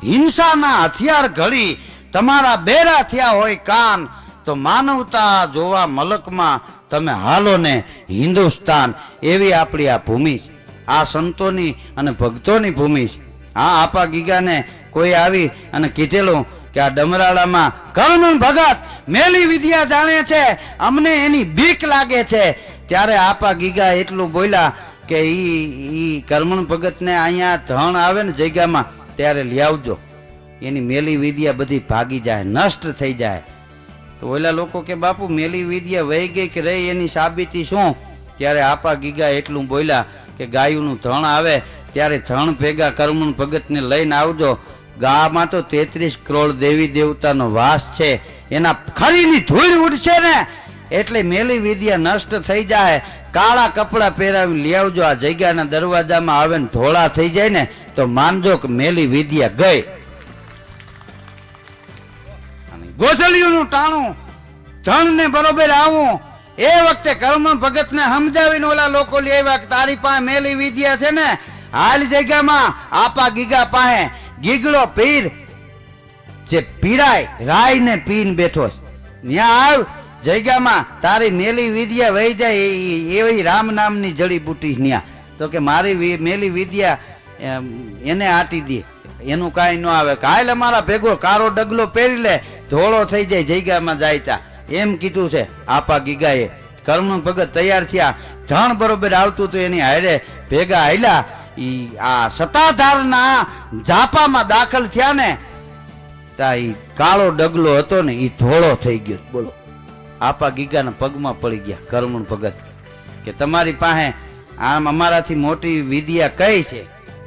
હિંસાના હથિયાર ઘડી તમારા બેરા થયા હોય કાન, તો માનવતા જોવા મલકમાં તમે હાલો ને હિન્દુસ્તાન. એવી આપણી આ ભૂમિ છે, આ સંતોની અને ભક્તોની ભૂમિ છે. હા, આપા ગીગાને કોઈ આવી અને કીધેલું કે આ ડમરાળામાં કરમણ ભગત મેલી વિદ્યા જાણે છે, અમને એની બીક લાગે છે. ત્યારે આપા ગીગા એટલું બોલ્યા કે ઈ કરમણ ભગતને અહીંયા ધણ આવે ને જગ્યામાં ત્યારે લઈ આવજો, એની મેલી વિદ્યા બધી ભાગી જાય, નષ્ટ થઈ જાય. તો ઓલા લોકો કે બાપુ મેલી વિદ્યા વહી ગઈ કે રહી એની સાબિતી શું? ત્યારે આપા ગીગા એટલું બોલ્યા કે ગાયુંનું ધણ આવે ત્યારે ધણ ભેગા કરમણ ભગતને લઈને આવજો. ગામાં તો 33 કરોડ દેવી દેવતાનો વાસ છે, એના ખરીની ધૂળ ઉડશે ને એટલે મેલી વિદ્યા નષ્ટ થઈ જાય. કાળા કપડા પહેરાવી લઈ આવજો, આ જગ્યાના દરવાજામાં આવે ને ધોળા થઈ જાય ને તો માનજો કે મેલી વિદ્યા ગઈ. ગોધલીઓનું ટાણું ધણ ને બરોબર આવું. એ વખતે કરમણ ભગત ને સમજાવીને ઓલા લોકો લઈ આવ્યા કે તારી પાસે મેલી વિદ્યા છે ને, હાલ જગ્યામાં આપા ગીગા પાસે ગીગડો પીર જે પીરાય રાય ને પીન બેઠો છે, ત્યાં આવ જગ્યામાં તારી મેલી વિદ્યા વહી જાય એવી રામ નામની જડીબુટી ન્યા. તો કે મારી મેલી વિદ્યા એને આટી દે, એનું કાંઈ ન આવે. કાલે અમારા ભેગો કારો ડગલો પહેરી લે, ધોળો થઈ જાય, જગ્યામાં જાય તા એમ કીધું છે આપા ગીગાએ. કરમણ ભગત તૈયાર થયા, ધણ બરોબર આવતું તો એની હારે ભેગા હાલ્યા. ઈ આ સતાધારના ઝાપામાં દાખલ થયા ને તા ઈ કાળો ડગલો હતો ને ઈ ધોળો થઈ ગયો. બોલો, આપા ગીગાના પગમાં પડી ગયા કરમણ ભગત કે તમારી પાસે આમ અમારાથી મોટી વિદ્યા કઈ છે?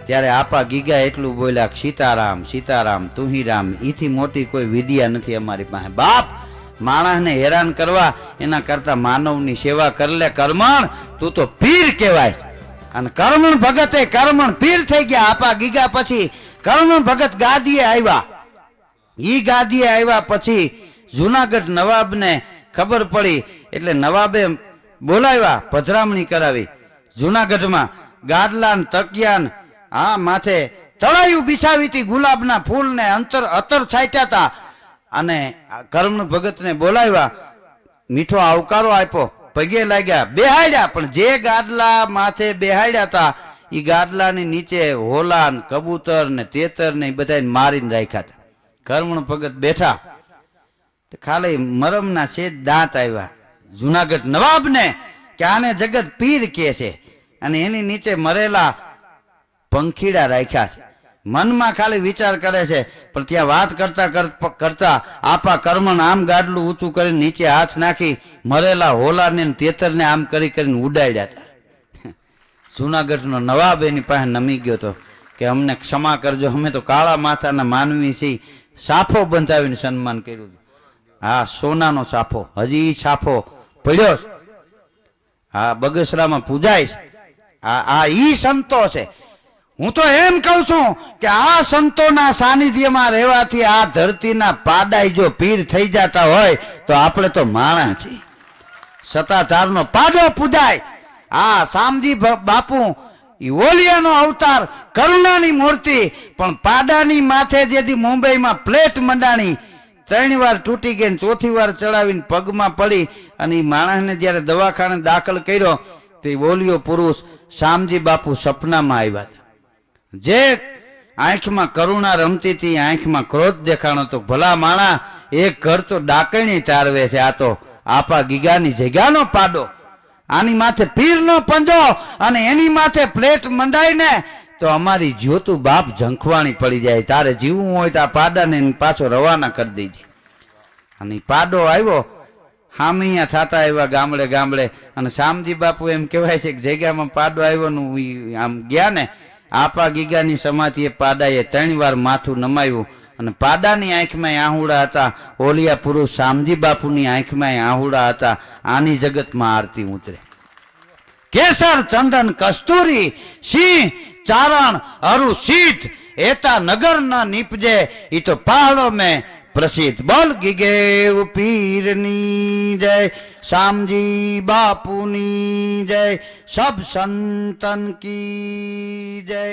ત્યારે આપા ગીગા એટલું બોલ્યા સીતારામ સીતારામ તુહી રામ, ઈથી મોટી કોઈ વિદ્યા નથી અમારી પાસે. બાપ, માણસને હેરાન કરવા એના કરતા માનવની સેવા કર લે. કરમણ, તું તો પીર કહેવાય. અને કરમણ ભગતે કરમણ પીર થઈ ગયા. આપા ગીગા પછી કરમણ ભગત ગાદીએ આવ્યા. ઈ ગાદીએ આવ્યા પછી જુનાગઢ નવાબને ખબર પડી એટલે નવાબે બોલાવ્યા, પધરામણી કરાવી. જુનાગઢમાં ગાદલાન તકિયાન હા માથે તળાયું બિછાવી હતી, ગુલાબના ફૂલને અત્તર છાંટ્યા હતા. અને કરમણ ભગતને બોલાવ્યા, મીઠો આવકારો આપ્યો, પગે લાગ્યા, બેહાડ્યા. પણ જે ગાદલા માથે બેહાડ્યા હતા એ ગાદલાની નીચે હોલા ને કબૂતર ને તેતર ને બધા મારીને રાખ્યા હતા. કરમણ ભગત બેઠા, ખાલી મરમના શેજ દાંત આવ્યા જુનાગઢ નવાબને કે આને જગત પીર કે છે, અને એની નીચે મરેલા પંખીડા રાખ્યા છે. મનમાં ખાલી વિચાર કરે છે, પણ ત્યાં વાત કરતા કરતા આપા કરમણ આમ ગાડલું ઊંચું કરીને નીચે હાથ નાખી મરેલા હોલાને તેતરને આમ કરીને ઉડાડ્યા હતા. જુનાગઢનો નવાબ એની પાસે નમી ગયો હતો કે અમને ક્ષમા કરજો, અમે તો કાળા માથાના માનવી છીએ. સાફો બંધાવીને સન્માન કર્યું. હા, સોનાનો સાફો હજી સાફો પડ્યો. હા, બગસરામાં પૂજાય. આ ઈ સંતો છે. હું તો એમ કહું છું કે આ સંતોના સાનિધ્યમાં રહેવાથી આ ધરતીના પાડાઈ જો પીર થઈ જતા હોય તો આપણે તો માણા છીએ. સતાધારનો પાડો પૂજાય. આ શામજી બાપુ ઓલિયાનો અવતાર, કરુણાની મૂર્તિ, પણ પાડાની માથે જેથી મુંબઈમાં પ્લેટ મંડાણી 3 વાર તૂટી ગઈ, 4થી વાર ચડાવીને પગમાં પડી. અને એ માણસને જયારે દવાખાને દાખલ કર્યો તે ઓલિયો પુરુષ શામજી બાપુ સપનામાં આવ્યા હતા. જે આંખમાં કરુણા રમતી હતી, આંખમાં ક્રોધ દેખાણો તો ભલા માણા એક ઘર તો ડાકણી તારવે છે. આ તો આપા ગીગાની જગ્યાનો પાડો, આની માથે પીરનો પંજો, અને એની માથે પ્લેટ મંડાય ને તો અમારી જ્યોતું બાપ ઝંખવાણી પડી જાય. તારે જીવવું હોય તો આ પાડાને પાછો રવાના કરી દેજે. અને પાડો આવ્યો, હામિયા થતા આવ્યા ગામડે ગામડે. અને શામજી બાપુ એમ કહેવાય છે કે જગ્યામાં પાડો આવ્યો નું આમ ગયા ને આપા ગીગાની સમાધિએ પાડાએ 3 વાર માથું નમાયું. અને પાડાની આંખમાં આહુડા હતા, ઓલિયા પુરુષ શામજી બાપુની આંખમાં આહુડા હતા. આની જગતમાં આરતી ઉતરે. કેસર ચંદન કસ્તુરી સિંહ ચારણ અરુ સીત એતા નગર ન નીપજે, ઈ તો પહાડો મેં પ્રસિદ્ધ. બોલ ગીગેવ પીરની જય, શામજી બાપુની જય, સબ સંતન કી જય.